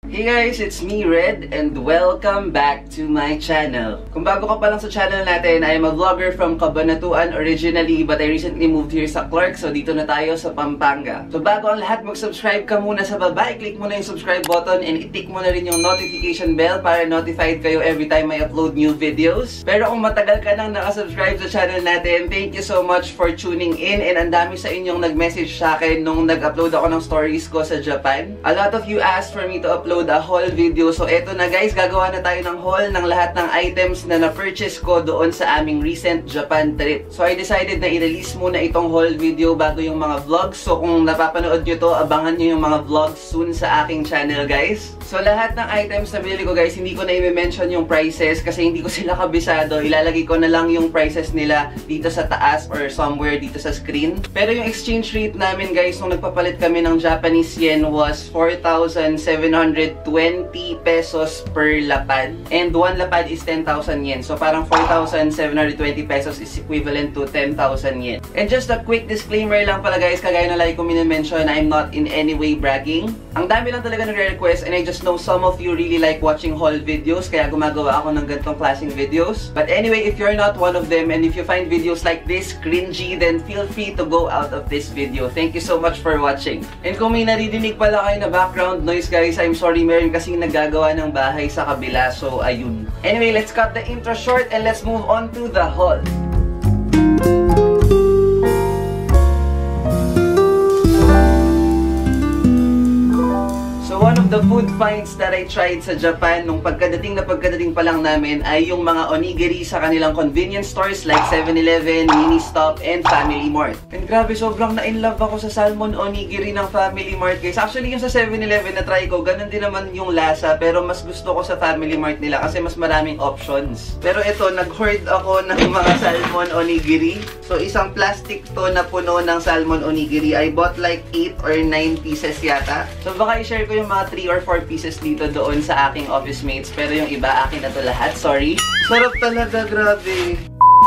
Hey guys, it's me Red and welcome back to my channel. Kung bago ka pa lang sa channel natin, I am a vlogger from Cabanatuan originally but I recently moved here sa Clark, so dito na tayo sa Pampanga. So bago ang lahat, mag-subscribe ka muna sa baba, i-click mo na yung subscribe button and i-tick mo na rin yung notification bell para notified kayo every time I upload new videos. Pero kung matagal ka nang nakasubscribe sa channel natin, thank you so much for tuning in and ang dami sa inyong nag-message sa akin nung nag-upload ako ng stories ko sa Japan. A lot of you asked for me to upload a haul video. So eto na guys, gagawa na tayo ng haul ng lahat ng items na na-purchase ko doon sa aming recent Japan trip. So I decided na i-release muna itong haul video bago yung mga vlogs. So kung napapanood nyo to, abangan nyo yung mga vlogs soon sa aking channel guys. So lahat ng items na binili ko guys, hindi ko na i-mention yung prices kasi hindi ko sila kabisado. Ilalagay ko na lang yung prices nila dito sa taas or somewhere dito sa screen. Pero yung exchange rate namin guys, nung nagpapalit kami ng Japanese yen was 4,720 pesos per lapad. And one lapad is 10,000 yen. So parang 4,720 pesos is equivalent to 10,000 yen. And just a quick disclaimer lang pala guys, kagaya na like ko minimension, I'm not in any way bragging. Ang dami lang talaga nagre-request and I just know some of you really like watching haul videos, kaya gumagawa ako ng ganitong klaseng videos. But anyway, if you're not one of them and if you find videos like this cringy, then feel free to go out of this video. Thank you so much for watching. And kung may naririnig pala kayo na background noise guys, I'm sorry, meron kasi nagagawa ng bahay sa kabila, so ayun. Anyway, let's cut the intro short and let's move on to the haul. One of the food finds that I tried sa Japan nung pagkadating pa lang namin ay yung mga onigiri sa kanilang convenience stores like 7-Eleven, Ministop, and Family Mart. And grabe, sobrang na-inlove ako sa salmon onigiri ng Family Mart guys. Actually, yung sa 7-Eleven na try ko, ganun din naman yung lasa, pero mas gusto ko sa Family Mart nila kasi mas maraming options. Pero ito, nag-hoard ako ng mga salmon onigiri. So, isang plastic to na puno ng salmon onigiri. I bought like 8 or 9 pieces yata. So, baka i-share ko yung mga 3 or 4 pieces dito doon sa aking office mates, pero yung iba akin na to lahat, sorry. Sarap talaga, grabe.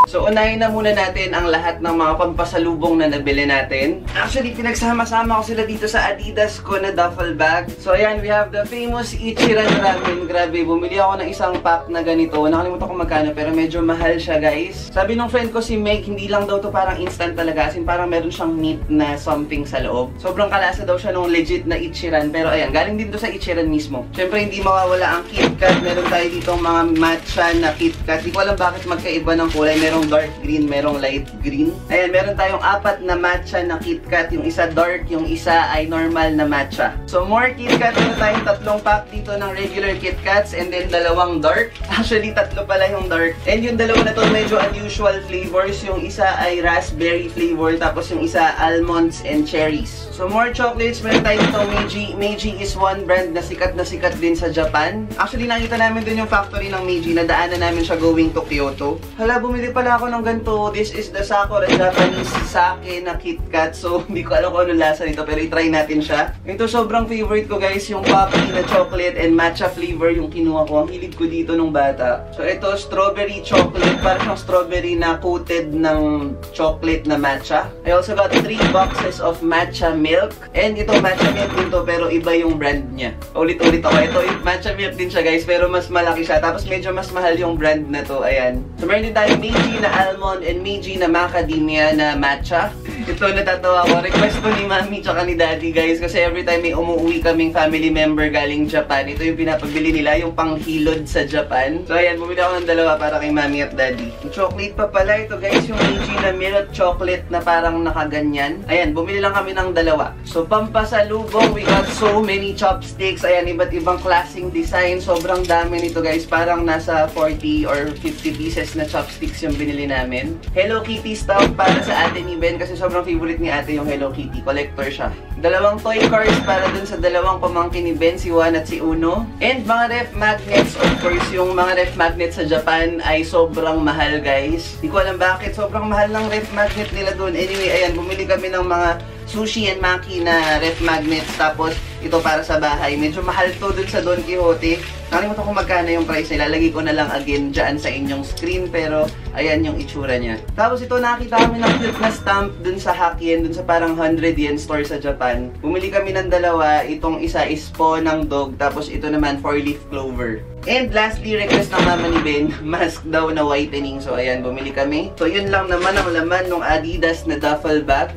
So, unahin na muna natin ang lahat ng mga pampasalubong na nabili natin. Actually, pinagsama-sama ko sila dito sa Adidas ko na duffel bag. So, ayan, we have the famous Ichiran Ramen. Grabe, bumili ako ng isang pack na ganito. Nakalimutan ko magkano, pero medyo mahal siya, guys. Sabi nung friend ko si Meg, hindi lang daw to parang instant talaga. As in, parang meron siyang meat na something sa loob. Sobrang kalasa daw siya nung legit na Ichiran. Pero ayan, galing din to sa Ichiran mismo. Siyempre, hindi mawawala ang KitKat. Meron tayo dito mga matcha na KitKat. Di ko alam bakit magkaiba ng kulay. Merong dark green, merong light green. Ayan, meron tayong 4 na matcha na KitKat. Yung isa dark, yung isa ay normal na matcha. So, more KitKat. Meron tayong 3 pack dito ng regular KitKats and then 2 dark. Actually, 3 pala yung dark. And yung 2 na to medyo unusual flavors. Yung isa ay raspberry flavor, tapos yung isa almonds and cherries. So, more chocolates. Meron tayo dito Meiji. Meiji is one brand na sikat din sa Japan. Actually, nakita namin din yung factory ng Meiji. Nadaanan namin siya going to Kyoto. Hala, bumili pala ako ng ganito. This is the Sakura Japanese sake na KitKat. So, hindi ko alam kung ano lasa nito, pero i-try natin siya. Ito, sobrang favorite ko guys, yung poppy na chocolate and matcha flavor yung kinuha ko. Ang hilig ko dito nung bata. So, ito, strawberry chocolate. Parang siyang strawberry na coated ng chocolate na matcha. I also got 3 boxes of matcha milk. And ito, matcha milk din to, pero iba yung brand niya. Ulit-ulit ako. Ito, matcha milk din siya guys, pero mas malaki siya. Tapos medyo mas mahal yung brand na to. Ayan. So, meron din tayo Meiji na almond and Meiji na macadamia na matcha. Ito, natatawa ko. Request ko ni Mami tsaka ni Daddy guys, kasi every time may umuwi kaming family member galing Japan, ito yung pinapabili nila, yung panghilod sa Japan. So ayan, bumili ako ng 2 para kay Mami at Daddy. Yung chocolate pa pala ito guys, yung Meiji na milk chocolate na parang nakaganyan. Ayan, bumili lang kami ng 2. So pampasalubong, we got so many chopsticks. Ayan, iba't ibang klaseng design. Sobrang dami nito guys, parang nasa 40 or 50 pieces na chopsticks yung binili namin. Hello Kitty stuff para sa ate ni Ben kasi sobrang favorite ni ate yung Hello Kitty. Collector siya. 2 toy cars para dun sa 2 pamangkin ni Ben, si Juan at si Uno. And mga ref magnets, of course, yung mga ref magnets sa Japan ay sobrang mahal guys. Di ko alam bakit, sobrang mahal ng ref magnet nila dun. Anyway, ayan, bumili kami ng mga sushi and maki na ref magnets. Tapos, ito para sa bahay. Medyo mahal to dun sa Don Quijote. Nakalimutan ko magkano yung price nila. Lagay ko na lang again dyan sa inyong screen. Pero ayan yung itsura niya. Tapos ito nakita kami ng cute na stamp dun sa Hakien. Dun sa parang 100 yen store sa Japan. Bumili kami ng dalawa. Itong isa is paw ng dog. Tapos ito naman 4-leaf clover. And lastly, request ng mama ni Ben, mask daw na whitening. So ayan, bumili kami. So yun lang naman ang laman ng Adidas na duffel bag.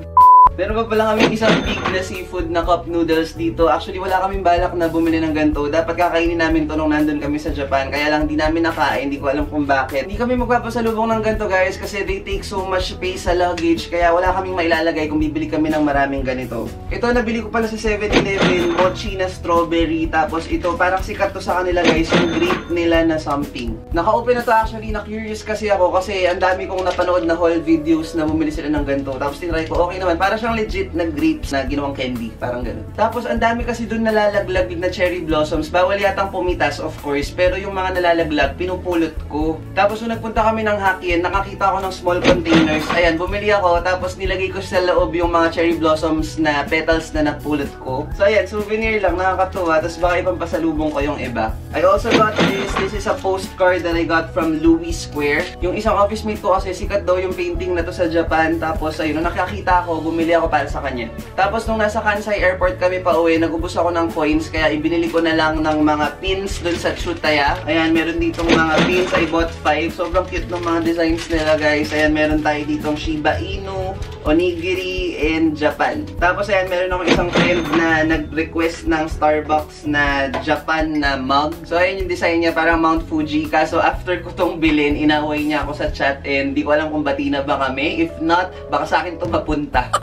Meron pa pala kami isang big na seafood na cup noodles dito. Actually, wala kaming balak na bumili ng ganito. Dapat kakainin namin to nung nandun kami sa Japan. Kaya lang di namin nakain. Hindi ko alam kung bakit. Hindi kami magpapasalubong ng ganito guys kasi they take so much space sa luggage. Kaya wala kaming mailalagay kung bibili kami ng maraming ganito. Ito nabili ko pala sa 7-Eleven. Mochi na strawberry. Tapos ito parang sikat to sa kanila guys. Yung grape nila na something. Naka-open na to actually. Na-curious kasi ako kasi ang dami kong napanood na haul videos na bumili sila ng ganito. Tapos tinry ko okay naman. Para siyang legit na grapes na ginawang candy. Parang ganun. Tapos, ang dami kasi dun nalalaglag na cherry blossoms. Bawal yatang pumitas, of course. Pero yung mga nalalaglag, pinupulot ko. Tapos, nung nagpunta kami ng Hakien, nakakita ako ng small containers. Ayan, bumili ako. Tapos, nilagay ko sa loob yung mga cherry blossoms na petals na napulot ko. So, ayan, souvenir lang. Nakakatuwa. Tapos, baka ibang pasalubong ko yung iba. I also got this. This is a postcard that I got from Louis Square. Yung isang office mate ko kasi sikat daw yung painting na to sa Japan. Tapos, ayun, nung nakakita ako, bumili ako para sa kanya. Tapos nung nasa Kansai Airport kami pa uwi, nagubos ako ng coins kaya ibinili ko na lang ng mga pins dun sa Tsutaya. Ayan, meron ditong mga pins. I bought 5. Sobrang cute ng mga designs nila guys. Ayan, meron tayo ditong Shiba Inu, Onigiri, and Japan. Tapos ayan, meron akong isang friend na nag-request ng Starbucks na Japan na mug. So ayan yung design niya, parang Mount Fuji. Kaso after ko tong bilhin, inaway niya ako sa chat and di ko alam kung bati na ba kami. If not, baka sa akin to mapunta.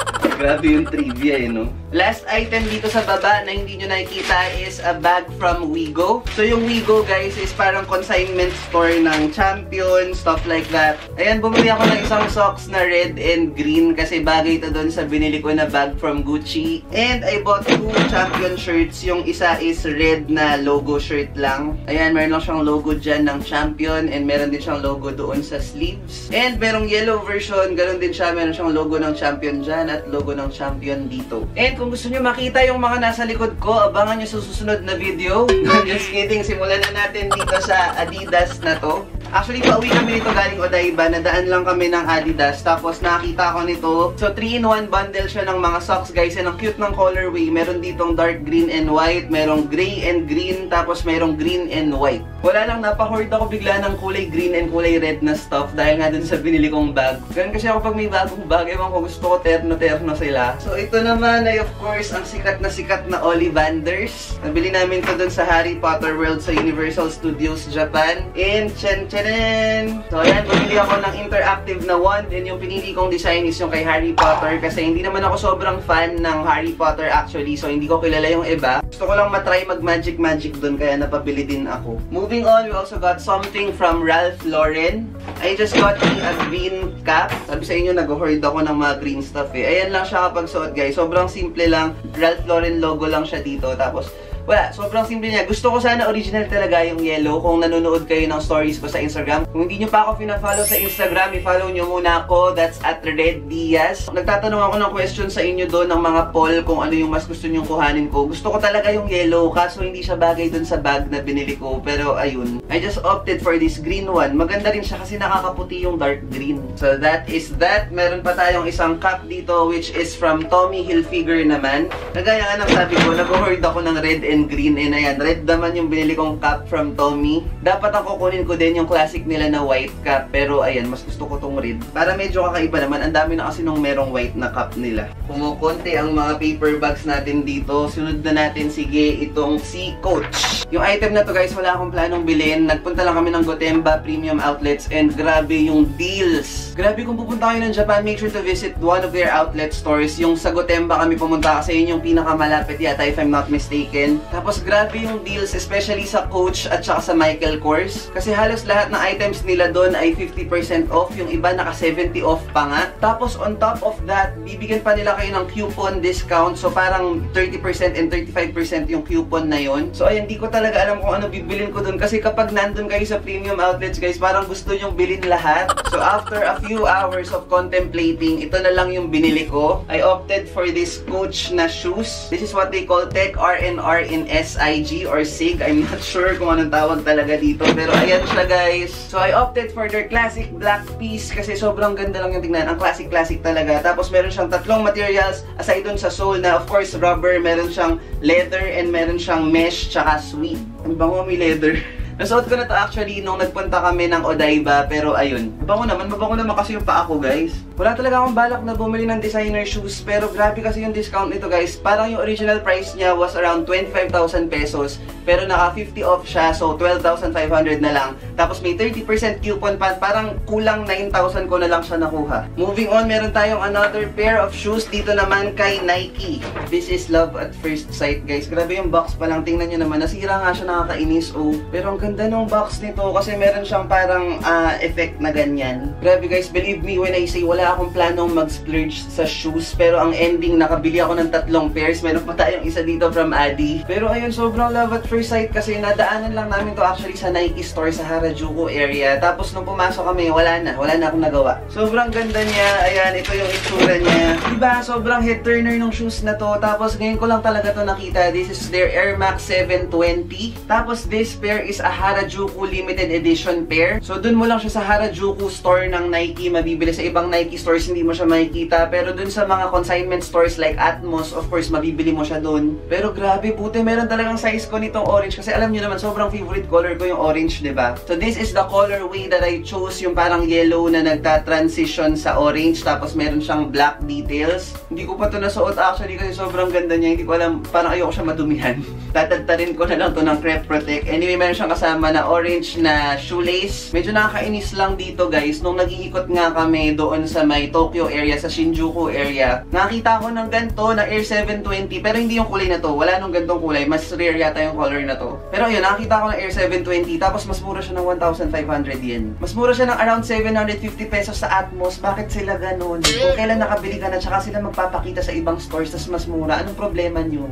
Grabe yung trivia eh, no? Last item dito sa baba na hindi nyo nakikita is a bag from Wigo. So yung Wigo guys is parang consignment store ng Champion, stuff like that. Ayan, bumili ako ng isang socks na red and green kasi bagay ito doon sa binili ko na bag from Gucci. And I bought 2 Champion shirts. Yung isa is red na logo shirt lang. Ayan, meron lang siyang logo dyan ng Champion and meron din siyang logo doon sa sleeves. And merong yellow version, ganun din siya. Meron siyang logo ng Champion dyan at logo ng Champion dito. And kung gusto nyo makita yung mga nasa likod ko, abangan nyo sa susunod na video. Just kidding, simulan na natin dito sa Adidas na to. Actually, pauwi kami nito galing Odaiba. Nadaan lang kami ng Adidas. Tapos nakita ko nito. So, 3-in-1 bundle siya ng mga socks, guys. And ang cute ng colorway. Meron ditong dark green and white. Merong gray and green. Tapos merong green and white. Wala lang, napahord ako bigla ng kulay green and kulay red na stuff. Dahil nga dun sa binili kong bag. Ganun kasi ako pag may bagong bag. Ewan ko, gusto ko terno-terno sila. So, ito naman ay of course, ang sikat na Ollivanders. Nabili namin to dun sa Harry Potter World sa Universal Studios Japan. And So ayan, bumili ako ng interactive na wand and yung pinili kong design is yung kay Harry Potter kasi hindi naman ako sobrang fan ng Harry Potter actually, so hindi ko kilala yung iba. Gusto ko lang matry mag-magic dun kaya napabili din ako. Moving on, we also got something from Ralph Lauren. I just got me a green cap. Sabi sa inyo, nag-hoard ako ng mga green stuff eh. Ayan lang siya kapag suot guys. Sobrang simple lang. Ralph Lauren logo lang siya dito. Tapos wala, sobrang simple niya. Gusto ko sana original talaga yung yellow kung nanonood kayo ng stories ko sa Instagram. Kung hindi nyo pa ako pina-follow sa Instagram, i-follow nyo muna ako. That's at Red Diaz. Nagtatanong ako ng question sa inyo doon ng mga poll kung ano yung mas gusto nyong kuhanin ko. Gusto ko talaga yung yellow kaso hindi siya bagay doon sa bag na binili ko. Pero ayun, I just opted for this green one. Maganda rin siya kasi nakakaputi yung dark green. So that is that. Meron pa tayong isang cup dito which is from Tommy Hilfiger naman. Nagaya nga ng sabi ko, nag-hoard ako ng red and green and ayan, red naman yung binili kong cap from Tommy. Dapat ang kukunin ko din yung classic nila na white cap pero ayan, mas gusto ko tong red. Para medyo kakaiba naman, ang dami na kasi nung merong white na cap nila. Kumukonti ang mga paper bags natin dito. Sunod na natin, sige, itong si Coach. Yung item na to guys, wala akong planong bilhin. Nagpunta lang kami ng Gotemba Premium Outlets and grabe yung deals. Grabe kung pupunta kayo ng Japan, make sure to visit one of their outlet stores. Yung sa Gotemba kami pumunta kasi yun yung pinakamalapit yata if I'm not mistaken. Tapos grabe yung deals, especially sa Coach at saka sa Michael Kors. Kasi halos lahat ng items nila doon ay 50% off. Yung iba naka 70 off pa nga. Tapos on top of that, bibigyan pa nila kayo ng coupon discount. So parang 30% and 35% yung coupon na yon. So ayun, di ko talaga alam kung ano bibilin ko doon. Kasi kapag nandun kayo sa premium outlets guys, parang gusto nyong bilhin lahat. So after a few hours of contemplating, ito na lang yung binili ko. I opted for this Coach na shoes. This is what they call Tech R&R in SIG or SIG. I'm not sure kung anong tawag talaga dito. Pero ayan siya guys. So I opted for their classic black piece kasi sobrang ganda lang yung tingnan. Ang classic talaga. Tapos meron siyang tatlong materials aside dun sa sole na of course rubber, meron siyang leather and meron siyang mesh tsaka suede. Ang bango, may leather. Nasuot ko na to actually nung nagpunta kami ng Odaiba, pero ayun. Mabango naman kasi yung paa ko guys. Wala talaga akong balak na bumili ng designer shoes, pero grabe kasi yung discount nito guys. Parang yung original price niya was around 25,000 pesos, pero naka 50 off siya, so 12,500 na lang. Tapos may 30% coupon pa, parang kulang 9,000 ko na lang siya nakuha. Moving on, meron tayong another pair of shoes dito naman kay Nike. This is love at first sight guys. Grabe yung box pa lang, tingnan nyo naman. Nasira nga siya, nakakainis oh. Pero ang ganda ng box nito kasi meron siyang parang effect na ganyan. Grabe guys, believe me when I say wala akong planong mag-splurge sa shoes, pero ang ending nakabili ako ng 3 pairs. Meron pa tayong isa dito from Adi. Pero ayun, sobrang love at first sight kasi nadaanan lang namin to actually sa Nike store sa Harajuku area. Tapos nung pumasok kami, wala na akong nagawa. Sobrang ganda niya. Ayan, ito yung itsura niya. Diba? Sobrang head turner ng shoes na to. Tapos ngayon ko lang talaga to nakita. This is their Air Max 720. Tapos this pair is a Harajuku limited edition pair. So dun mo lang siya sa Harajuku store ng Nike mabibili. Sa ibang Nike stores hindi mo siya makikita. Pero dun sa mga consignment stores like Atmos, of course mabibili mo siya dun. Pero grabe, buti meron talagang size ko nitong orange. Kasi alam niyo naman, sobrang favorite color ko yung orange, diba? So this is the colorway that I chose. Yung parang yellow na nagta-transition sa orange. Tapos meron siyang black details. Hindi ko pa to nasuot actually kasi sobrang ganda niya. Hindi ko alam, parang ayoko siya madumihan. Tatagtarin ko na lang to ng Crepe Protect. Anyway, meron siyang kasama na orange na shoelace. Medyo nakakainis lang dito guys. Nung nag-iikot nga kami doon sa may Tokyo area, sa Shinjuku area, nakita ko ng ganito na Air 720. Pero hindi yung kulay na to. Wala nung gantong kulay. Mas rare yata yung color na to. Pero ayun, nakita ko ng Air 720. Tapos mas mura siya ng 1,500 yen. Mas mura siya ng around 750 pesos sa Atmos. Bakit sila ganun? Kung kailan nakabili ka na, tsaka sila magpapakita sa ibang stores, tas mas mura. Anong problema nyo?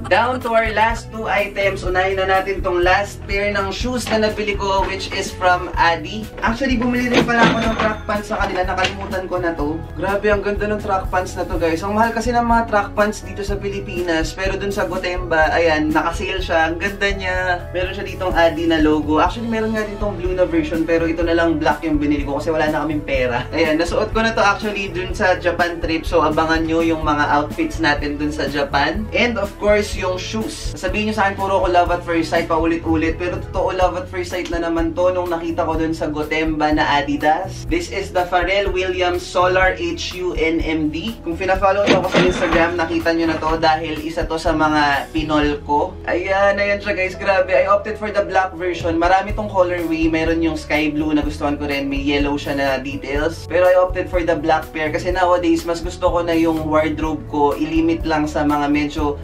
Down to our last 2 items. Unahin na natin tong last pair ng shoes na nabili ko, which is from Adi. Actually, bumili rin pala ako ng track pants sa kanila. Nakalimutan ko na to. Grabe, ang ganda ng track pants na to guys. Ang mahal kasi ng mga track pants dito sa Pilipinas. Pero dun sa Gotemba, ayan, nakasale siya. Ang ganda niya. Meron siya ditong Adi na logo. Actually, meron nga ditong blue na version. Pero ito na lang black yung binili ko kasi wala na kaming pera. Ayan, nasuot ko na to actually dun sa Japan trip. So, abangan nyo yung mga outfits natin dun sa Japan. And of course, yung shoes. Sabihin nyo sa akin, puro ko love at first sight, paulit-ulit. Pero totoo love at first sight na naman to nung nakita ko dun sa Gotemba na Adidas. This is the Pharrell Williams Solar HUNMD. Kung pina-follow nyo ako sa Instagram, nakita nyo na to dahil isa to sa mga pinol ko. Ayan siya guys. Grabe. I opted for the black version. Marami tong colorway. Meron yung sky blue na gustuhan ko rin. May yellow siya na details. Pero I opted for the black pair kasi nowadays, mas gusto ko na yung wardrobe ko ilimit lang sa mga medyo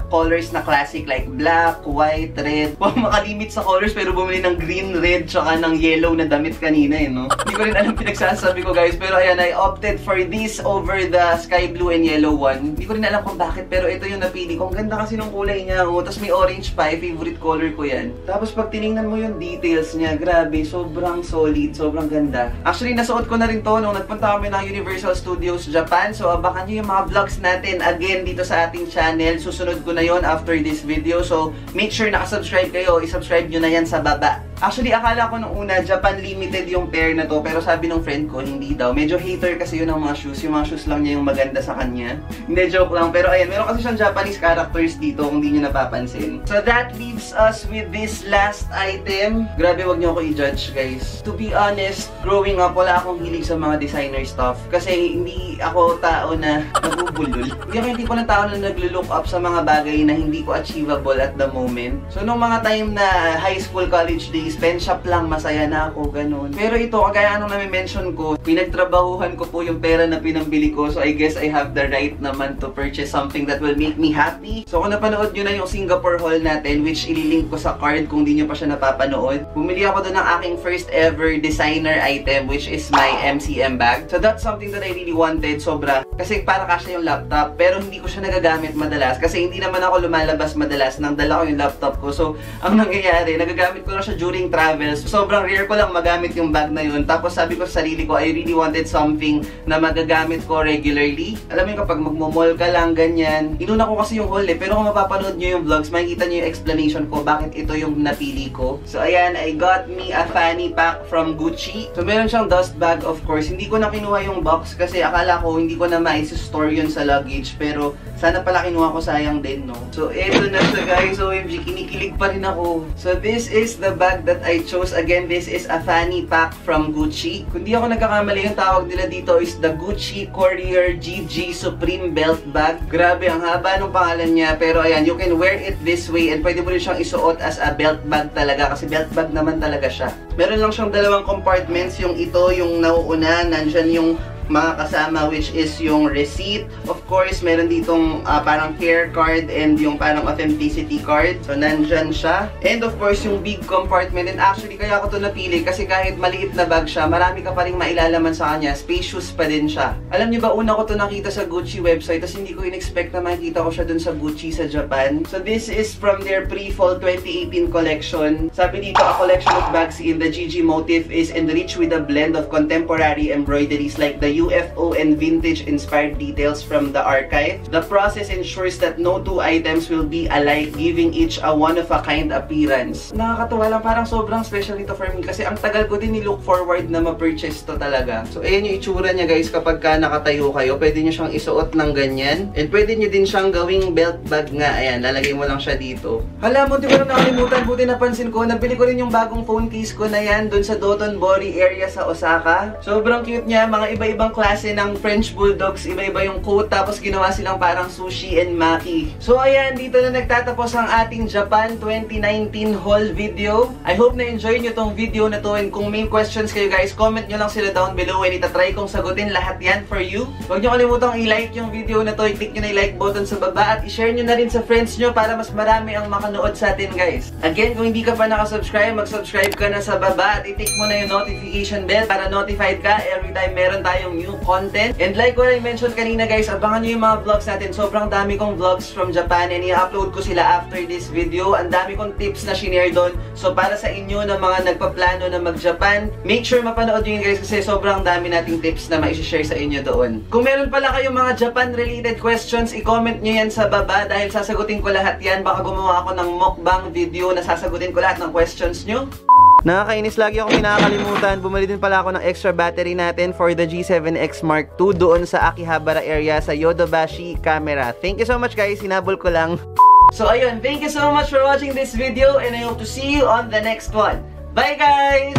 colors na classic like black, white, red. Huwag makalimit sa colors pero bumili ng green, red, tsaka ng yellow na damit kanina no? Hindi ko rin alam pinagsasabi ko guys, pero ayan, I opted for this over the sky blue and yellow one. Hindi ko rin alam kung bakit, pero ito yung napili ko. Ang ganda kasi ng kulay niya, tapos may orange pa, favorite color ko yan. Tapos pag tinignan mo yung details niya, grabe, sobrang solid, sobrang ganda. Actually, nasuot ko na rin to nung nagpunta kami ng Universal Studios Japan, so abangan nyo yung mga vlogs natin again dito sa ating channel. Susunod ko na yon after this video. So, make sure nakasubscribe kayo. I-subscribe nyo na yan sa baba. Actually, akala ko nung una, Japan limited yung pair na to. Pero sabi ng friend ko, hindi daw. Medyo hater kasi yun ang mga shoes. Yung mga shoes lang niya yung maganda sa kanya. Hindi, joke lang. Pero ayan, meron kasi siyang Japanese characters dito kung di nyo napapansin. So, that leaves us with this last item. Grabe, wag nyo ako i-judge, guys. To be honest, growing up, wala akong hilig sa mga designer stuff. Kasi hindi ako tao na nabubulol. Hindi ako yung tipo ng tao na naglo-look up sa mga bagay bagay na hindi ko achievable at the moment. So, nung mga time na high school, college days, pen shop lang, masaya na ako, ganun. Pero ito, kagaya anong nami-mention ko, pinagtrabahuhan ko po yung pera na pinambili ko. So, I guess I have the right naman to purchase something that will make me happy. So, kung napanood nyo na yung Singapore haul natin, which ililink ko sa card kung di nyo pa siya napapanood, bumili ako doon ng aking first ever designer item, which is my MCM bag. So, that's something that I really wanted, sobra. Kasi para kasya yung laptop, pero hindi ko siya nagagamit madalas. Kasi hindi naman ako lumalabas madalas nang dala ko yung laptop ko. So, ang nangyayari, nagagamit ko lang siya during travels. Sobrang rare ko lang magamit yung bag na yun. Tapos sabi ko sa sarili ko, I really wanted something na magagamit ko regularly. Alam mo yung kapag magmumall ka lang, ganyan. Inuna ko kasi yung haul pero kung mapapanood nyo yung vlogs, makikita nyo yung explanation ko bakit ito yung napili ko. So, ayan, I got me a fanny pack from Gucci. So, meron siyang dust bag, of course. Hindi ko na kinuha yung box kasi akala ko hindi ko na ma-store yun sa luggage. Pero, sana pala kinuha ko, sayang din, no? So, eto na siya, guys. OMG, kinikilig pa rin ako. So, this is the bag that I chose. Again, this is a fanny pack from Gucci. Kung di ako nagkakamali, yung tawag nila dito is the Gucci Courier GG Supreme Belt Bag. Grabe, ang haba ng pangalan niya. Pero ayan, you can wear it this way and pwede mo rin siyang isuot as a belt bag talaga kasi belt bag naman talaga siya. Meron lang siyang dalawang compartments. Yung ito, yung nauuna, nandyan yung mga kasama, which is yung receipt. Of course, meron ditong parang care card and yung parang authenticity card. So, nandyan siya. And of course, yung big compartment. And actually, kaya ko to napili kasi kahit maliit na bag siya, marami ka pa rin mailalaman sa kanya. Spacious pa din siya. Alam niyo ba, una ko to nakita sa Gucci website tapos hindi ko in-expect na makikita ko siya dun sa Gucci sa Japan. So, this is from their pre-fall 2018 collection. Sabi dito, a collection of bags in the GG motif is enriched with a blend of contemporary embroideries like the UFO and vintage-inspired details from the archive. The process ensures that no two items will be alike, giving each a one-of-a-kind appearance. Nakakatuwa lang, parang sobrang special ito for me kasi ang tagal ko din ni-look forward na ma-purchase to talaga. So, ayan yung itsura niya, guys, kapag ka nakatayo kayo. Pwede nyo siyang isuot ng ganyan. And pwede nyo din siyang gawing belt bag nga. Ayan, lalagay mo lang siya dito. Hala mo, di ko na nakalimutan. Buti napansin ko, nabili ko rin yung bagong phone case ko na yan dun sa Dotonbori area sa Osaka. Sobrang cute niya. Mga iba-ibang klase ng French Bulldogs, iba-iba yung coat, tapos ginawa silang parang sushi and maki. So ayan, dito na nagtatapos ang ating Japan 2019 haul video. I hope na-enjoy nyo tong video na to, and kung may questions kayo, guys, comment nyo lang sila down below and itatry kong sagutin lahat yan for you. Huwag nyo kalimutang i-like yung video na to, i-click nyo na i-like button sa baba at i-share nyo na rin sa friends nyo para mas marami ang makanood sa atin, guys. Again, kung hindi ka pa nakasubscribe, mag-subscribe ka na sa baba at i-tick mo na yung notification bell para notified ka every time meron tayong new content. And like what I mentioned kanina, guys, abangan nyo yung mga vlogs natin. Sobrang dami kong vlogs from Japan and i-upload ko sila after this video. Ang dami kong tips na shinare doon. So para sa inyo na mga nagpaplano na mag-Japan, make sure mapanood nyo yun, guys, kasi sobrang dami nating tips na ma-share sa inyo doon. Kung meron pala kayong mga Japan-related questions, i-comment nyo yan sa baba dahil sasagutin ko lahat yan. Baka gumawa ako ng mukbang video na sasagutin ko lahat ng questions nyo. Nakakainis, lagi akong nakakalimutan. Bumili din pala ako ng extra battery natin for the G7X Mark II doon sa Akihabara area sa Yodobashi camera. Thank you so much, guys. Hinabol ko lang. So ayun, thank you so much for watching this video and I hope to see you on the next one. Bye, guys!